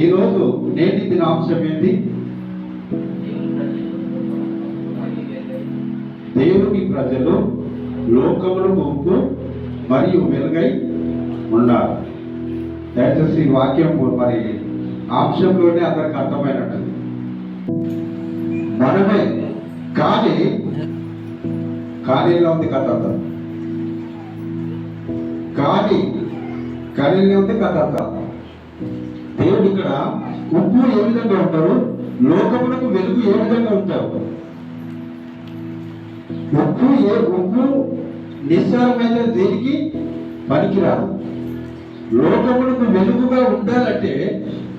ఈరోజు నేటి దిన అంశం ఏంటి? దేవుని ప్రజలు లోకములకు ఉప్పు మరియు వెలుగై ఉన్నారు. దయచేసి ఈ వాక్యం మరి అంశంలోనే అందరికి అర్థమైనట్టు. మనమే ఖాళీలో ఉంది కథ. ఖాళీలో ఉంది కథ. దేవుడు ఇక్కడ ఉప్పు ఏ విధంగా ఉంటారు, లోకములకు వెలుగు ఏ విధంగా ఉంటారు. ఉప్పు నిస్సారమైన దేనికి పనికిరాదు. లోకములకు వెలుగుగా ఉండాలంటే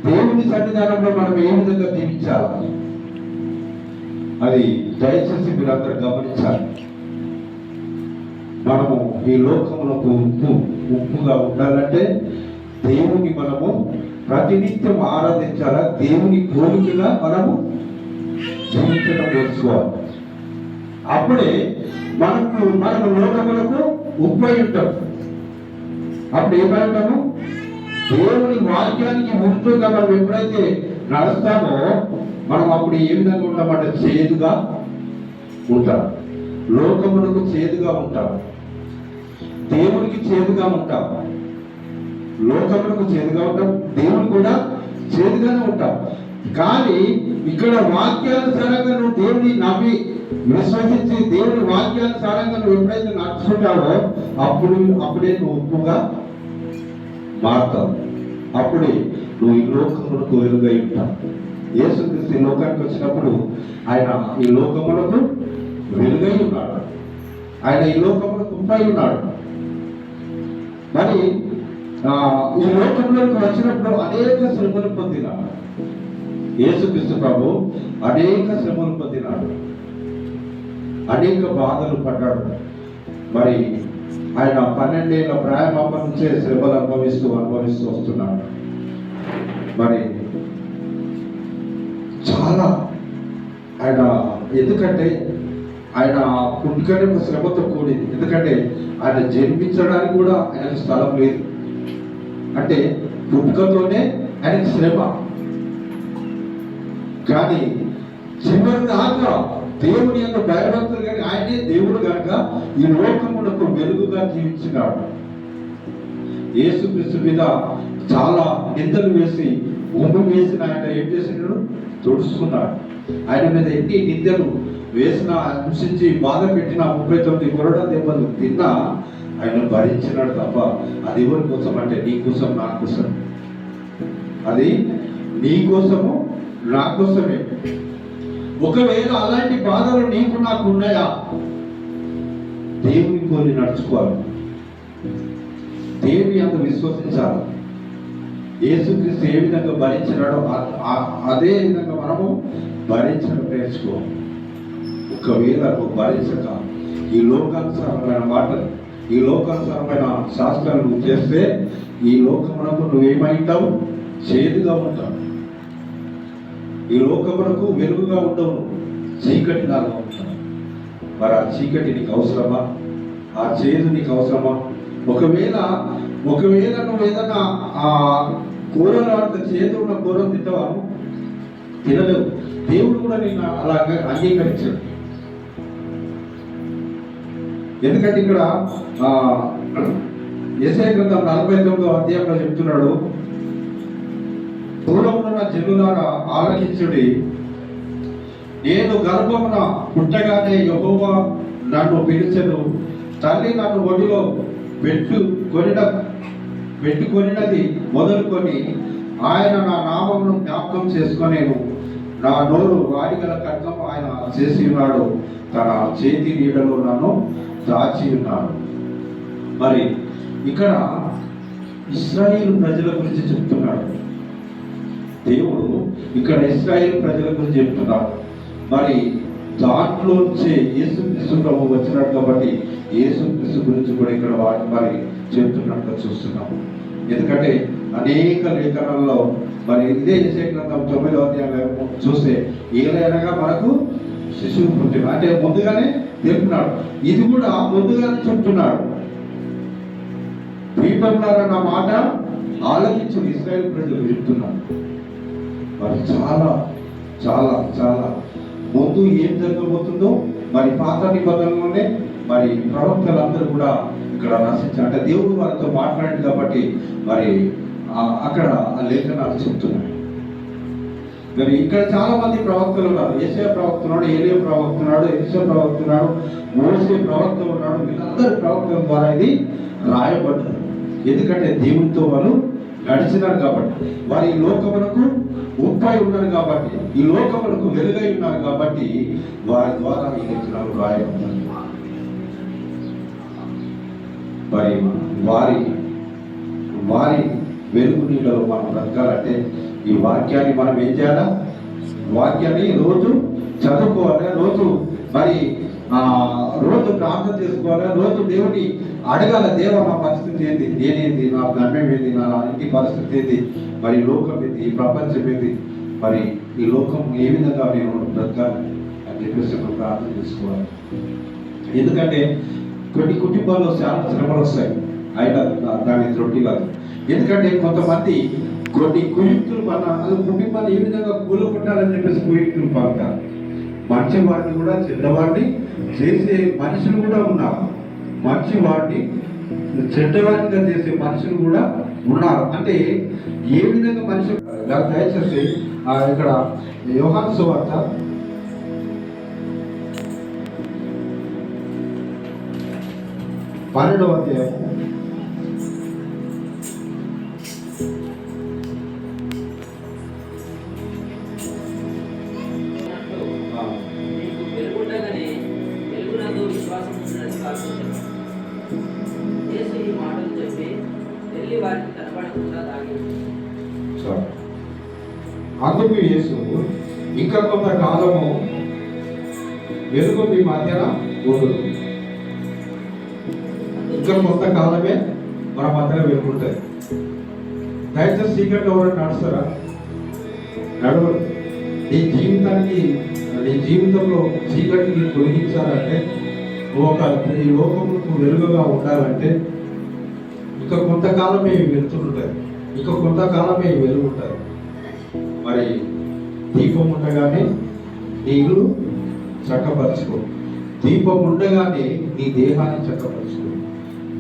దేవుని సన్నిధానంలో మనం ఏ విధంగా జీవించాలి, అది దయచేసి మీరందరూ గమనించాలి. మనము ఈ లోకములకు ఉప్పుగా ఉండాలంటే దేవుని మనము ప్రతినిత్యం ఆరాధించాలా, దేవుని పోలికగా మనము జీవించడం నేర్చుకోవాలి. అప్పుడే మనము లోకములకు ఉప్పై ఉంటాం. అప్పుడు ఏమై ఉంటాము? దేవుని వాక్యానికి ముందుగా మనం ఎప్పుడైతే నడుస్తామో మనం అప్పుడు ఏ విధంగా ఉంటామంటే చేదుగా ఉంటాం. లోకములకు చేదుగా ఉంటాం, దేవునికి చేదుగా ఉంటాం. లోకములకు చేదుగా ఉంటాం, దేవుని కూడా చేదుగానే ఉంటాం. కానీ ఇక్కడ వాక్యానుసారంగా నువ్వు దేవుని నమ్మి విశ్వసించి దేవుని వాక్యానుసారంగా నువ్వు ఎప్పుడైతే నడుచుకుంటావో అప్పుడే నువ్వు ఉప్పుగా మారుతావు. అప్పుడే నువ్వు ఈ లోకములకు వెలుగై ఉంటావు. యేసుక్రీస్తు ఈ లోకానికి వచ్చినప్పుడు ఆయన ఈ లోకములకు వెలుగై ఉన్నాడు. ఆయన ఈ లోకములకు ఉప్పై ఉన్నాడు. మరి ఈ లోకంలోకి వచ్చినప్పుడు అనేక శ్రమలు పొందినాడు. యేసుక్రీస్తు ప్రభు అనేక శ్రమలు పొందినాడు, అనేక బాధలు పడ్డాడు. మరి ఆయన 12 ఏళ్ల ప్రాయమాప నుంచే శ్రమలు అనుభవిస్తూ వస్తున్నాడు. మరి చాలా ఆయన ఎందుకంటే ఆయన పుట్టుకనే ఒక శ్రమతో కూడింది. ఎందుకంటే ఆయన జన్మించడానికి కూడా ఆయనకు స్థలం లేదు. అంటే పుట్టుకతోనే ఆయనకు శ్రమ. కానీ చివరి దాకా దేవుని యొక్క భయభక్తులు కానీ ఆయనే దేవుడు కనుక ఈ లోకమునకు వెలుగుగా జీవించినాడు. యేసుక్రీస్తు మీద చాలా నిందలు వేసి ఉమ్ము వేసిన ఆయన ఏం చేసినాడు? తుడుచుకున్నాడు. ఆయన మీద ఎన్ని నిందలు వేసిన, హింసించి బాధ పెట్టిన 39 కొరడా దెబ్బలు తిన్నా ఆయన భరించినాడు తప్ప అది ఎవరి కోసం అంటే నీ కోసం నా కోసం. అది నీ కోసము నా కోసమే. ఒకవేళ అలాంటి బాధలు నీకు నాకు ఉన్నాయా, దేవుని కోరి నడుచుకోవాలి, దేవుని అంత విశ్వసించాలి. యేసుక్రీస్తు ఏ విధంగా భరించినాడో అదే విధంగా మనము భరించడం నేర్చుకోవాలి. ఒకవేళ నువ్వు భరించక ఈ లోకానుసారమైన మాటలు, ఈ లోకానుసారమైన శాస్త్రాలు నువ్వు చేస్తే ఈ లోకమునకు నువ్వేమైంటావు? చేదుగా ఉంటావు. ఈ లోకమునకు వెలుగుగా ఉండవు, చీకటి లాగా ఉంటావు. మరి ఆ చీకటి నీకు అవసరమా? ఆ చేదు నీకు అవసరమా? ఒకవేళ నువ్వు ఏదన్నా ఆ కూరలో అంత చేదు ఉన్న కూరను తింటావా? తినలేవు. దేవుడు కూడా నేను అలాగే అంగీకరించాడు. ఎందుకంటే ఇక్కడ యెషయా గ్రంథం 49వ అధ్యాయంలో చెప్తున్నాడు, దూరమున్న జనులారా ఆలకించుడి, నేను గర్భమున పుట్టగానే యెహోవా నన్ను పిలిచెను, తల్లి నన్ను ఒడిలో పెట్టుకొనినది మొదలుకొని ఆయన నా నామమును జ్ఞాపకం చేసుకొనేను, నా నోరు వాడిగల ఖడ్గం ఆయన చేసి ఉన్నాడు, తన చేతి నీడలో నన్ను దాచి ఉన్నాడు. మరి ఇక్కడ ఇశ్రాయేలు ప్రజల గురించి చెప్తున్నాడు దేవుడు. ఇక్కడ ఇశ్రాయేలు ప్రజల గురించి చెప్తున్నాడు. మరి దాంట్లోంచే యేసుక్రీస్తు ప్రభు వచ్చినాడు కాబట్టి యేసుక్రీస్తు గురించి కూడా ఇక్కడ మరి చెప్తున్నట్టుగా చూస్తున్నాం. ఎందుకంటే అనేక లేఖనాల్లో మరి ఇదే యెషయా గ్రంథం 9వ అధ్యాయంలో చూస్తే ఏలైనగా మనకు శిశువు పుట్టిన అంటే ముందుగానే తెలుపుతున్నాడు. ఇది కూడా ముందుగానే చెప్తున్నాడు. పీఠంలారా నా మాట ఆలకించిన ఇశ్రాయేలు ప్రజలు చెప్తున్నారు. మరి చాలా చాలా చాలా ముందు ఏం జరగబోతుందో మరి పాత నిబంధనలోనే మరి ప్రవక్తలందరూ కూడా ఇక్కడ నశించారు. అంటే దేవుడు వారితో మాట్లాడింది కాబట్టి మరి అక్కడ ఆ లేఖనాలు చెప్తున్నాయి. మరి ఇక్కడ చాలా మంది ప్రవక్తలు ఉన్నారు. యేషయా ప్రవక్త ఉన్నాడు, ఏలియా ప్రవక్త ఉన్నాడు, ఎలీషా ప్రవక్త ఉన్నాడు, మోషే ప్రవక్త ఉన్నాడు. వీళ్ళందరి ప్రవక్తల ద్వారా ఇది రాయబడ్డారు. ఎందుకంటే దేవునితో వాళ్ళు నడిచినారు కాబట్టి, వారు ఈ లోకమునకు ఉప్పై ఉన్నారు కాబట్టి, ఈ లోకమునకు వెలుగై ఉన్నారు కాబట్టి వారి ద్వారా ఈ లేఖనాలు రాయబడ్డారు. మరి వారి వారి వెలుగు నీళ్ళలో మనం బ్రతకాలంటే ఈ వాక్యాన్ని మనం ఏం చేయాలా? వాక్యాన్ని రోజు చదువుకోవాలి, రోజు మరి రోజు ప్రార్థన చేసుకోవాలి, రోజు దేవుని అడగాల. దేవ, నా పరిస్థితి ఏంటి, నేనేంది, నా గమ్యం ఏంది, నా ఇంటి పరిస్థితి ఏంటి, మరి లోకం ఏంది, ఈ ప్రపంచం ఏంది, మరి ఈ లోకం ఏ విధంగా నేను బ్రతకాలి అని చెప్పేసి మనం ప్రార్థన చేసుకోవాలి. ఎందుకంటే కొన్ని కుటుంబాల్లో చాలా శ్రమలు వస్తాయి, అయినా దాని రొట్టి కాదు. ఎందుకంటే కొంతమంది కొన్ని కుయుక్తులు కుటుంబాన్ని ఏ విధంగా కూలగొట్టాలని చెప్పేసి కుయుక్తులు పడతారు. మంచి వాడిని కూడా చెడ్డవాడిని చేసే మనుషులు కూడా ఉన్నారు, మంచి వాడిని చెడ్డవాడిగా చేసే మనుషులు కూడా ఉన్నారు. అంటే ఏ విధంగా మనుషులు దయచేసి ఇక్కడ యోహాను సువార్త 12వ అధ్యాయం 1. అందుకు యేసు, ఇంకా కొంతకాలము వెలుగు మీ మధ్యన ఉండదు. ఇంకా కొంతకాలమే మన మధ్యన వెలుగు ఉంటుంది. దయచేసి చీకట్లో ఎవరైనా నడుస్తారా? నడవరు. నీ జీవితంలో చీకటిని తొలగించాలంటే, ఈ లోకముకు వెలుగుగా ఉండాలంటే ఇంకా కొంతకాలమే వెళ్తుంటాయి, ఇంకా కొంతకాలమే వెలుగు ఉంటుంది. మరి దీపం ఉండగానే నీ ఇల్లు చక్కపరచుకో, దీపం ఉండగానే నీ దేహాన్ని చక్కపరచుకో,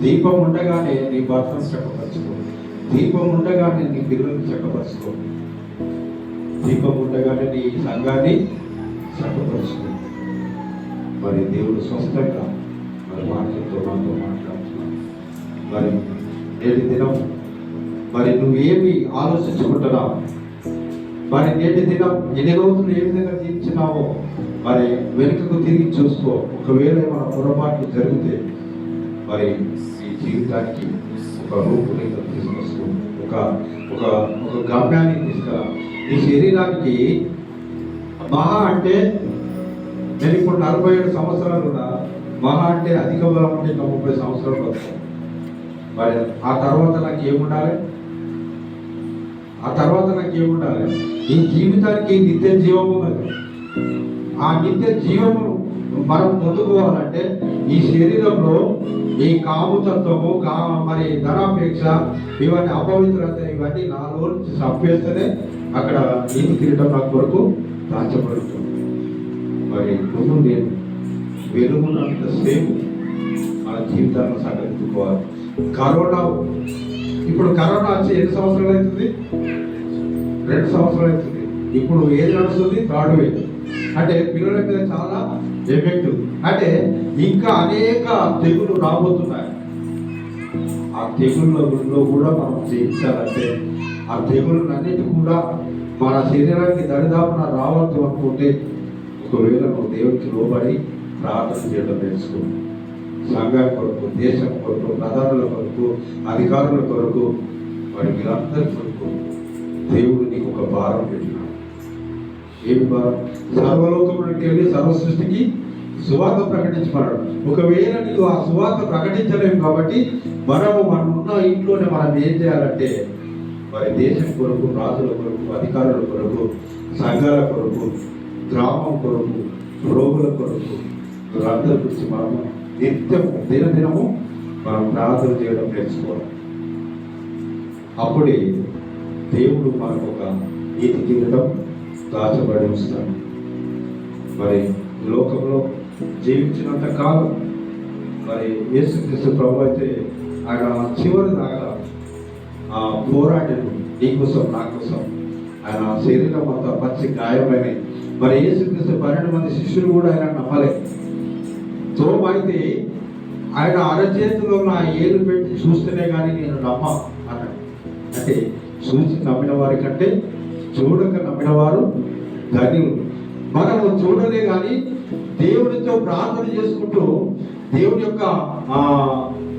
దీపం ఉండగానే నీ భర్తను చక్కపరచుకో, దీపం ఉండగానే నీ పిల్లల్ని చక్కపరచుకో, దీపం ఉండగానే నీ సంఘాన్ని చక్కపరచుకో. మరి దేవుడు స్వస్థంగా మరి వాక్యంతో నాతో మాట్లాడుతున్నాడు. మరి నేటి దినం మరి నువ్వేమి ఆలోచించుకుంటున్నావు? మరి నేటి దినం ఎన్ని రోజులు ఏ విధంగా జీవించినావో మరి వెనుకకు తిరిగి చూసుకో. ఒకవేళ మన పొరపాట్లు జరిగితే మరి ఈ జీవితానికి ఒక రూపురేఖ తీసుకొస్తూ ఒక ఒక ఒక గమ్యాన్ని తీసుకురా. ఈ శరీరానికి మహా అంటే నేను ఇప్పుడు 47 సంవత్సరాలు ఉన్నా, మహా అంటే అధిక బలం అంటే 30 సంవత్సరాలు వస్తాయి. మరి ఆ తర్వాత నాకు ఏముండాలి? ఈ జీవితానికి నిత్య జీవము ఉన్నది. ఆ నిత్య జీవము మనం పొందుకోవాలంటే ఈ శరీరంలో ఈ కాముతత్వము, మరి ధనాపేక్ష, ఇవన్నీ అపవిత్రత, ఇవన్నీ నాలో నుంచి చంపేస్తేనే అక్కడ నీతి కిరీటం నా కొరకు దాచబడుతుంది. మరి ముందు నేను వెలుగున్నంత సేపు మన జీవితాలను సంగ్రహించుకోవాలి. ఇప్పుడు కరోనా వచ్చి ఎన్ని సంవత్సరాలు అవుతుంది? 2 సంవత్సరాలు అవుతుంది. ఇప్పుడు ఏది నడుస్తుంది? 3rd wave. అంటే పిల్లల మీద చాలా ఎఫెక్ట్. అంటే ఇంకా అనేక తెగులు రాబోతున్నాయి. ఆ తెగుళ్ళలో కూడా మనం జయించాలంటే ఆ తెగుళ్ళన్నిటి కూడా మన శరీరానికి దరిదాపున రావద్దు అనుకుంటే ఒకవేళ నువ్వు దేవునికి లోబడి ప్రార్థన చేయడం నేర్చుకో. సంఘం కొరకు, దేశం కొరకు, ప్రధానుల కొరకు, అధికారుల కొరకు, మరి మీరందరి కొరకు దేవుడు నీకు ఒక భారం పెట్టినాడు. ఏమి భారం? సర్వలోకమునికి వెళ్ళి సర్వ సృష్టికి సువార్త ప్రకటించమన్నాడు. ఒకవేళ నీకు ఆ సువార్త ప్రకటించలేము కాబట్టి మనం ఉన్న ఇంట్లోనే మనం ఏం చేయాలంటే మరి దేశం కొరకు, రాజుల కొరకు, అధికారుల కొరకు, సంఘాల కొరకు, గ్రామం కొరకు, రోగుల కొరకు, వీళ్ళందరి గురించి మనము నిత్యము దినదినము మనం ప్రార్థన చేయడం నేర్చుకోవాలి. అప్పుడే దేవుడు మనకు ఒక నీతి కిరీటం దాచబడి ఉంచుతాడు. మరి లోకంలో జీవించినంత కాలం మరి యేసుక్రీస్తు ప్రభు అయితే ఆయన చివరి దాకా పోరాడాడు నీకోసం నా కోసం. ఆయన శరీరం అంతా పచ్చి గాయమైనవి. మరి యేసుక్రీస్తు 12 మంది శిష్యులు కూడా ఆయన నమ్మలే. తోమ అయితే ఆయన అరచేతిలో నా ఏలు పెట్టి చూస్తేనే కానీ నేను నమ్మా అన్నాడు. అంటే చూసి నమ్మిన వారి కంటే చూడక నమ్మిన వారు ధన్యులు. మనము చూడలే కానీ దేవుడితో ప్రార్థన చేసుకుంటూ దేవుని యొక్క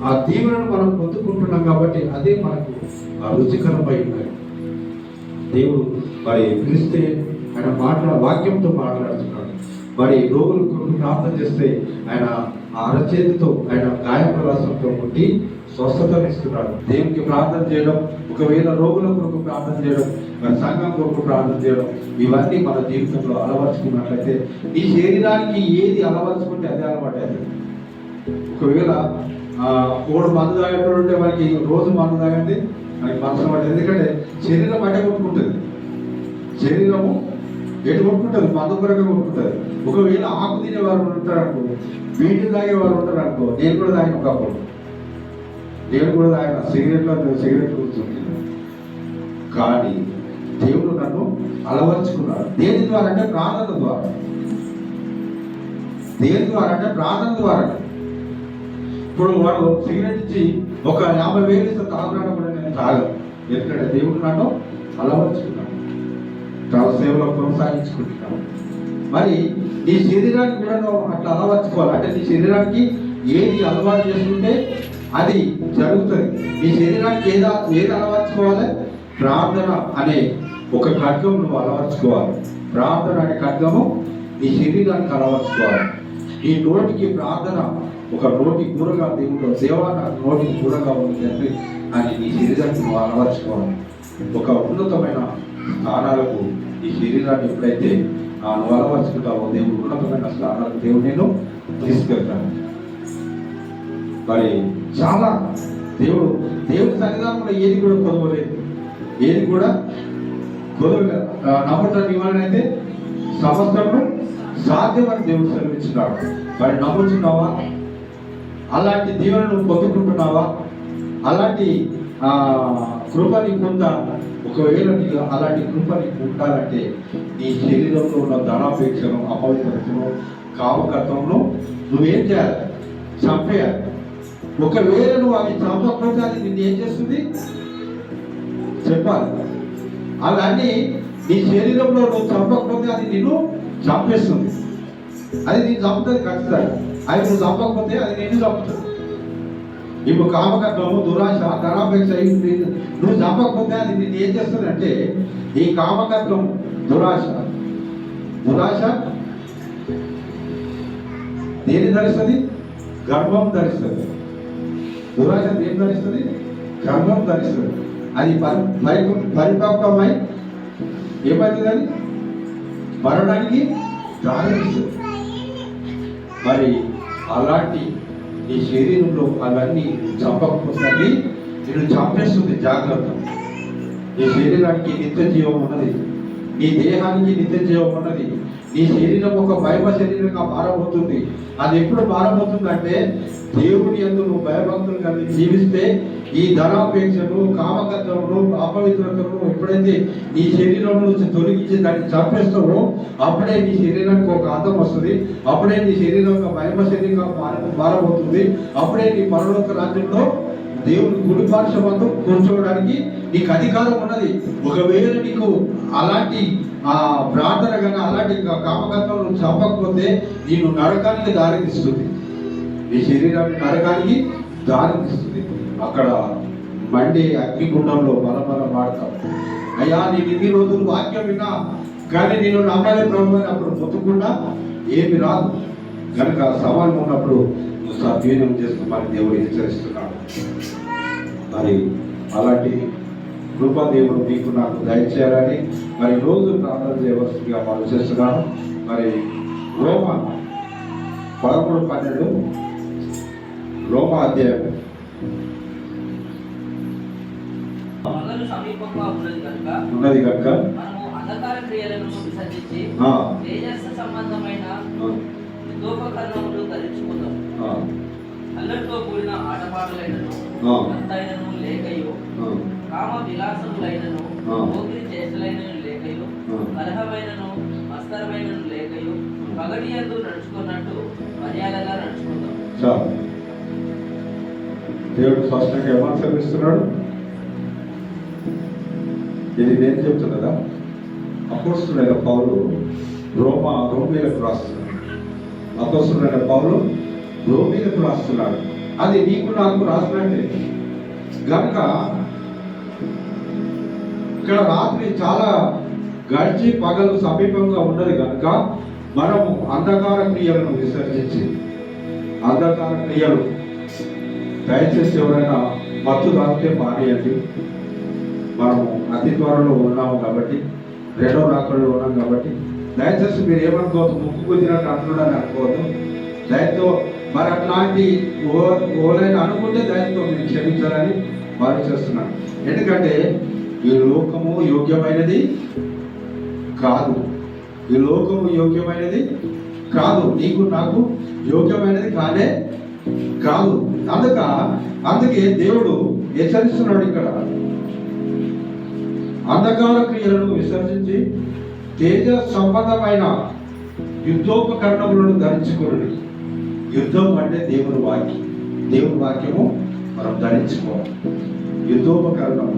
ఆ దీవెనను మనం పొందుకుంటున్నాం కాబట్టి అదే మనకు రుచికరమై ఉన్నది. దేవుడు మరి పిలిస్తే ఆయన వాక్యంతో మాట్లాడుతున్నాడు. మరి రోగుల కొరకు ప్రార్థన చేస్తే ఆయన అరచేతితో ఆయన గాయముల రసంతో కొట్టి స్వస్థతనిస్తున్నాడు. దేవునికి ప్రార్థన చేయడం, ఒకవేళ రోగుల కొరకు ప్రార్థన చేయడం, మరి సంఘం కొరకు ప్రార్థన చేయడం, ఇవన్నీ మన జీవితంలో అలవర్చుకున్నట్లయితే ఈ శరీరానికి ఏది అలవర్చుకుంటే అదే అలవాటు అవుతుంది. ఒకవేళ ఒకడు మందు తాగేటప్పుడు ఉంటే మనకి రోజు మందు తాగండి మనకి మనసు పట్టదు. ఎందుకంటే శరీరం అట్టే కొట్టుకుంటుంది. శరీరము ఎటు కొట్టుకుంటుంది, మందు కొరగా కొట్టుకుంటుంది. ఒకవేళ ఆకు తినేవారు ఉంటారనుకో, వీటిని తాగేవారు ఉంటారనుకో, నేను కూడా తాగిన ఒకప్పుడు, నేను కూడా తాగిన సిగరెట్ కూర్చుంది. కానీ దేవుడు నన్ను అలవర్చుకున్నాడు. దేని ద్వారా అంటే ప్రార్థన ద్వారా. దేని ద్వారా అంటే ప్రార్థన ద్వారా. ఇప్పుడు వాడు సిగరెట్ ఇచ్చి ఒక 50,000 ఇస్తే తాగురాడు కూడా నేను తాగను. ఎందుకంటే దేవుడు నన్ను అలవర్చుకున్నాడు, చాలా సేవలో కొనసాగించుకుంటున్నాను. మరి నీ శరీరానికి కూడా నువ్వు అట్లా అలవర్చుకోవాలి. అంటే నీ శరీరానికి ఏది అలవాటు చేసుకుంటే అది జరుగుతుంది. నీ శరీరానికి ఏది అలవర్చుకోవాలి? ప్రార్థన అనే ఒక ఖడ్గం నువ్వు అలవర్చుకోవాలి. ప్రార్థన అనే ఖడ్గము నీ శరీరానికి అలవర్చుకోవాలి. ఈ నోటికి ప్రార్థన ఒక నోటి కూరగా దేవుడు దేవా నాకు నోటికి కూరగా ఉంది తండ్రి అని నీ శరీరాన్ని నువ్వు అలవర్చుకోవాలి. ఒక ఉన్నతమైన స్థానాలకు ఈ శరీరాన్ని ఎప్పుడైతే నువ్వు అలవర్చుకుంటావో దేవుడు ఉన్నతమైన స్థానాలకు దేవుడు నేను తీసుకెళ్తాను. మరి చాలా దేవుడి సన్నిధానంలో ఏది కూడా కొదవలేదు, ఏది కూడా కొదవలేదు. నమ్ముతాను ఇవ్వాలని అయితే సమస్తము సాధ్యమని దేవుడు సెలవిస్తున్నాడు. మరి నమ్ముతున్నావా? అలాంటి దీవెనను పొందుకుంటున్నావా? అలాంటి కృపని పొందా? ఒకవేళ నీకు అలాంటి కృపని పొందాలంటే నీ శరీరంలో ఉన్న ధనాపేక్షను, అపవిత్రతను, కామకత్వంను నువ్వేం చేయాలి? చంపేయాలి. ఒకవేళ నువ్వు అవి చంపకపోతే అది నిన్ను ఏం చేస్తుంది చెప్పాలి. అవన్నీ నీ శరీరంలో నువ్వు చంపకపోతే అది నిన్ను చంపేస్తుంది. అది నేను చంపుతుంది ఖచ్చితంగా. అది నువ్వు చంపకపోతే అది నిన్ను చంపుతుంది. ఇప్పుడు కామకత్వము, దురాశ, ధనాపేక్ష నువ్వు చంపకపోతే అది నిన్ను ఏం చేస్తుంది అంటే ఈ కామకత్వం, దురాశ దేని ధరిస్తుంది? గర్భం ధరిస్తుంది. దురాశ దేని ధరిస్తుంది? గర్భం ధరిస్తుంది. అది పరిపక్వమై ఏమవుతుంది? అది మరణానికి దారిస్తుంది. మరి అలాంటి ఈ శరీరంలో అవన్నీ చంపకపోతే నేను చంపేస్తుంది. జాగ్రత్త. నీ శరీరానికి నిత్య జీవం ఉన్నది, నీ దేహానికి నిత్య జీవం ఉన్నది. నీ శరీరం ఒక భయమ శరీరంగా మారబోతుంది. అది ఎప్పుడు మారబోతుందంటే దేవుని యందు నువ్వు భయభక్తులు కలిగి జీవిస్తే ఈ ధనాపేక్షను, కామకత్వమును, అపవిత్రతను ఎప్పుడైతే నీ శరీరం నుంచి తొలగించి దాన్ని చంపేస్తావో అప్పుడే నీ శరీరానికి ఒక అందం వస్తుంది. అప్పుడే నీ శరీరం ఒక భయమ శరీరంగా మారబోతుంది. అప్పుడే నీ పరలోక రాజ్యంలో దేవుని గుడి పార్శ్వమందు కూర్చోవడానికి నీకు అధికారం ఉన్నది. ఒకవేళ నీకు అలాంటి ప్రార్థన కానీ అలాంటి కామకత్వం నువ్వు చంపకపోతే నేను నరకానికి దారితీస్తుంది. నీ శరీరాన్ని నరకానికి దారితీస్తుంది. అక్కడ మండే అగ్నిగుండంలో బలబల మాడతావు. అయ్యా నేను ఇన్ని రోజులు వాక్యం విన్నా కానీ నేను నమ్మలే ప్రభు అని అప్పుడు మొత్తకుండా ఏమి రాదు. కనుక సవాల్ ఉన్నప్పుడు నువ్వు సద్వినియోగం చేసుకోమని దేవుడు హెచ్చరిస్తున్నాడు. మరి అలాంటి కృపా దేవుడు మీకు నాకు దయచేయాలని మరి రోజు ప్రార్థన చేయవలసిందిగా మనం చేస్తున్నాను. మరి రోమా 11:12 రోమా అధ్యాయం ఉన్నది కనుక అంధకార క్రియలను విసర్జించి ఆ, తేజస్సు సంబంధమైన ఆ, యుద్ధోపకరణములు ధరించుకుందాం. ఆ, అల్లరితో కూడిన ఆటపాటలైనను ఆ. అంతైనను లేకయు, ఆ, కామ విలాసములైనను ఆ. పోకిరి చేష్టలైనను లేకయు, ఆ. కలహమైనను మస్తరమైనను లేకయు, పగటి యందు నడుచుకున్నట్టు మర్యాదగా నడుచుకుందాం. చాలు. దేవుడు స్పష్టంగా ఏమని సెలవిస్తున్నాడు? ఇది నేను చెప్తున్నదా? అపోస్తుడైన పౌలు రోమీలకు రాస్తున్నాడు. అపోస్తుడైన పౌలు రోమీలకు రాస్తున్నాడు. అది నీకు నాకు రాసినట్టే గనుక ఇక్కడ రాత్రి చాలా గడిచి పగలు సమీపంగా ఉన్నది కనుక మనము అంధకార క్రియలను విసర్జించి, అంధకార క్రియలు దయచేసి ఎవరైనా మత్తు తాగితే మానేయండి. మనము అతి త్వరలో ఉన్నాము కాబట్టి, రెండో రాకడలో ఉన్నాం కాబట్టి దయచేసి మీరు ఏమనుకోవద్దు, ముక్కు కుదిరినట్టు అంటున్నాడని అనుకోవద్దు. దయతో మరి అట్లాంటి ఓలైనా అనుకుంటే దయతో మీరు క్షమించాలని వారు చేస్తున్నాను. ఎందుకంటే ఈ లోకము యోగ్యమైనది కాదు. ఈ లోకము యోగ్యమైనది కాదు. నీకు నాకు యోగ్యమైనది కానే కాదు. అందుకే దేవుడు హెచ్చరిస్తున్నాడు ఇక్కడ, అంధకార క్రియలను విసర్జించి తేజ సంబంధమైన యుద్ధోపకరణములను ధరించుకోండి. యుద్ధం అంటే దేవుని వాక్యం. దేవుని వాక్యము మనం ధరించుకోవాలి. యుద్ధోపకరణం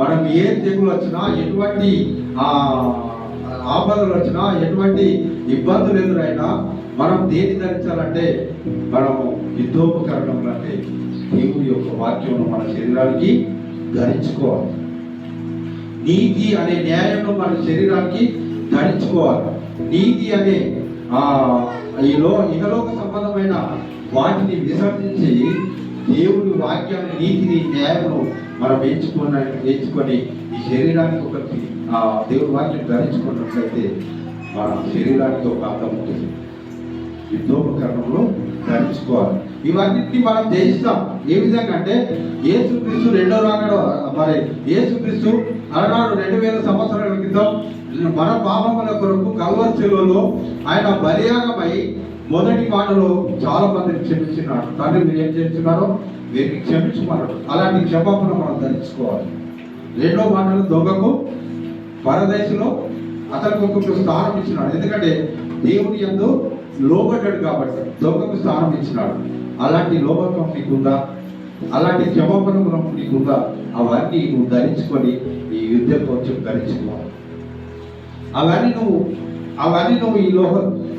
మనం ఏ తెగులు వచ్చినా, ఎటువంటి ఆపదలు వచ్చినా, ఎటువంటి ఇబ్బందులు ఎదురైనా మనం దేని ధరించాలంటే మనము యుద్ధోపకరణములు అంటే దేవుని యొక్క వాక్యమును మన శరీరానికి ధరించుకోవాలి. నీతి అనే న్యాయంను మన శరీరానికి ధరించుకోవాలి. నీతి అనే ఇహలోక సంబంధమైన వాటిని విసర్జించి దేవుని వాక్యాన్ని, నీతిని, న్యాయమును మనం ఎంచుకొని ఈ శరీరానికి ఒక దేవుని వాక్యం ధరించుకున్నట్లయితే మన శరీరానికి ఒక అర్థం ఉంటుంది. యుద్ధోపకరణంలో ధరించుకోవాలి. ఇవన్నిటిని మనం జయిస్తాం. ఏ విధంగా అంటే యేసుక్రీస్తు రెండో రాకడ, మరి యేసుక్రీస్తు అలనాడు 2000 సంవత్సరాల క్రితం మన పాపముల కొరకు కల్వరి శిలువలో ఆయన బలియాగమై మొదటి మాటలో చాలా మందిని క్షమించినాడు. తండ్రి మీరు ఏం చేస్తున్నారో వీరికి క్షమించమన్నాడు. అలాంటి క్షమాపణ మనం ధరించుకోవాలి. రెండో మాటలు దొంగకు పరదేశంలో అతనికి ఒక్కొక్క స్థానం ఇచ్చినాడు. ఎందుకంటే దేవుని యందు లోబడ్డాడు కాబట్టి దొంగకు స్థానం ఇచ్చినాడు. అలాంటి లోబత్వం నీకుందా? అలాంటి క్షమాపణ గుణం నీకుందా? అవన్నీ నువ్వు ధరించుకొని ఈ యుద్ధ కొంచెం ధరించుకోవాలి. అవన్నీ నువ్వు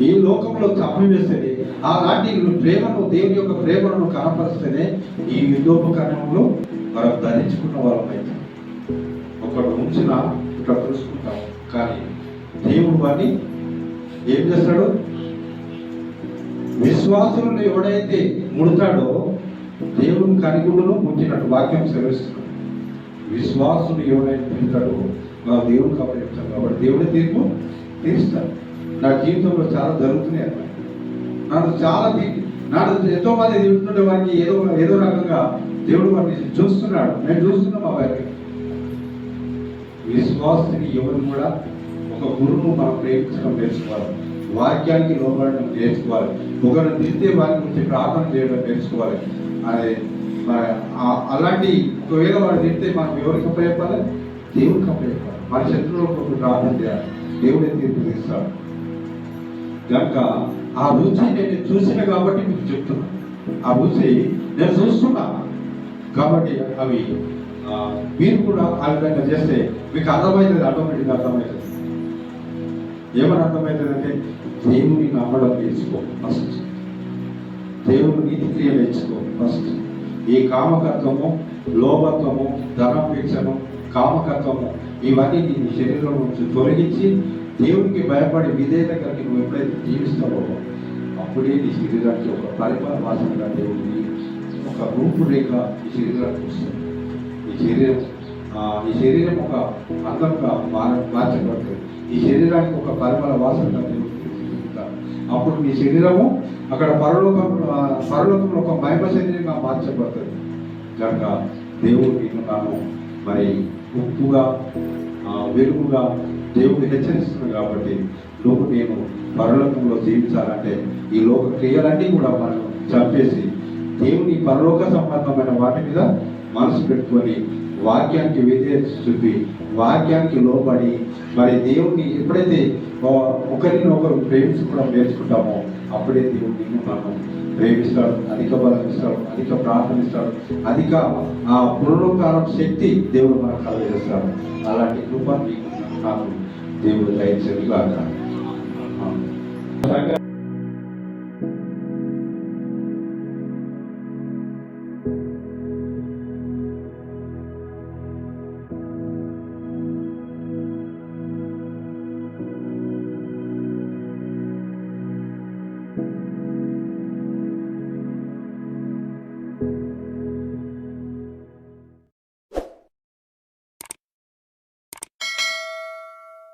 ఈ లోకంలో చంపివేస్తేనే, అలాంటి ప్రేమను, దేవుని యొక్క ప్రేమను కనపరిస్తేనే ఈ యుద్ధోపకరణంలో మనం ధరించుకున్న వాళ్ళం అయితే. ఒకడు ఉంచిన ఇట్లా చూసుకుంటాం, కానీ దేవుడు వాడిని ఏం చేస్తాడు? విశ్వాసులను ఎవడైతే ముడతాడో దేవుని కనిగుడును ముంచినట్టు వాక్యం సెలవిస్తున్నాడు. విశ్వాసులు ఎవడైతే తింటాడో మా దేవుడికి అప్పచెప్తాడు కాబట్టి దేవుడే తీర్పు తీరుస్తాడు. నా జీవితంలో చాలా జరుగుతున్నాయి అన్నమాట. నాడు ఎంతో మంది తింటుంటే వారికి ఏదో రకంగా దేవుడు వారిని చూస్తున్నాడు. నేను చూస్తున్నా మా వారికి. విశ్వాసుని ఎవరు కూడా ఒక గురువును మనం ప్రేమించడం నేర్చుకోవాలి. వాక్యానికి లోబడడం నేర్చుకోవాలి. ఒకరు తింటే వారి గురించి ప్రార్థన చేయడం నేర్చుకోవాలి. అలాంటి ఒకవేళ వాడు తింటే మనం ఎవరికి అప్పచెప్పాలి? దేవుడికి అప్పచెప్పాలి. మన శత్రువులకు ప్రార్థన చేయాలి. దేవుడే తీర్పు తీస్తాడు. కనుక ఆ రుచి నేను చూసిన కాబట్టి మీకు చెప్తున్నా. ఆ రుచి నేను చూస్తున్నా కాబట్టి అవి మీరు కూడా ఆ విధంగా చేస్తే మీకు అర్థమవుతుంది. ఆటోమేటిక్గా అర్థమవుతుంది. ఏమని అర్థమవుతుందంటే దేవుని నమ్మడం నేర్చుకో ఫస్ట్. దేవుని నీతి క్రియ నేర్చుకో ఫస్ట్. ఈ కామకత్వము, లోభత్వము, ధనాపేక్షను, కామకత్వము ఇవన్నీ నీ శరీరం నుంచి తొలగించి దేవునికి భయపడి విధేయత కలిగి నువ్వు ఎప్పుడైతే జీవిస్తావో అప్పుడే నీ శరీరానికి ఒక పరిపాలన వాసనగా దేవుడిని ఒక రూపురేఖ ఈ శరీరానికి వస్తుంది. ఈ శరీరం ఒక అందంగా మార్చబడుతుంది. ఈ శరీరానికి ఒక పరిమళ వాసనగా దేవుడు. అప్పుడు నీ శరీరము అక్కడ పరలోకంలో ఒక మహిమ శరీరంగా మార్చబడుతుంది. కనుక దేవుడు నిన్ను నాను మరి ఉప్పుగా, వెలుగుగా, దేవుడు హెచ్చరిస్తున్నాడు కాబట్టి నువ్వు నేను పరలోకంలో జీవించాలంటే ఈ లోక క్రియలన్నీ కూడా మనం చంపేసి దేవుని పరలోక సంబంధమైన వాటి మీద మనసు పెట్టుకొని వాక్యానికి విధేయత చూపి వాక్యానికి లోబడి మరి దేవుని ఎప్పుడైతే ఒకరిని ఒకరు ప్రేమించుకోవడం నేర్చుకుంటామో అప్పుడే దేవుడు నిన్ను మనం ప్రేమిస్తాడు, అధిక బలం ఇస్తాడు, అధిక ప్రార్థన ఇస్తాడు, అధిక ఆ పునరుకాలం శక్తి దేవుడు మనకు కలుగజేస్తాడు. అలాంటి కృప నీకు నాకు దేవుడు దయచేసి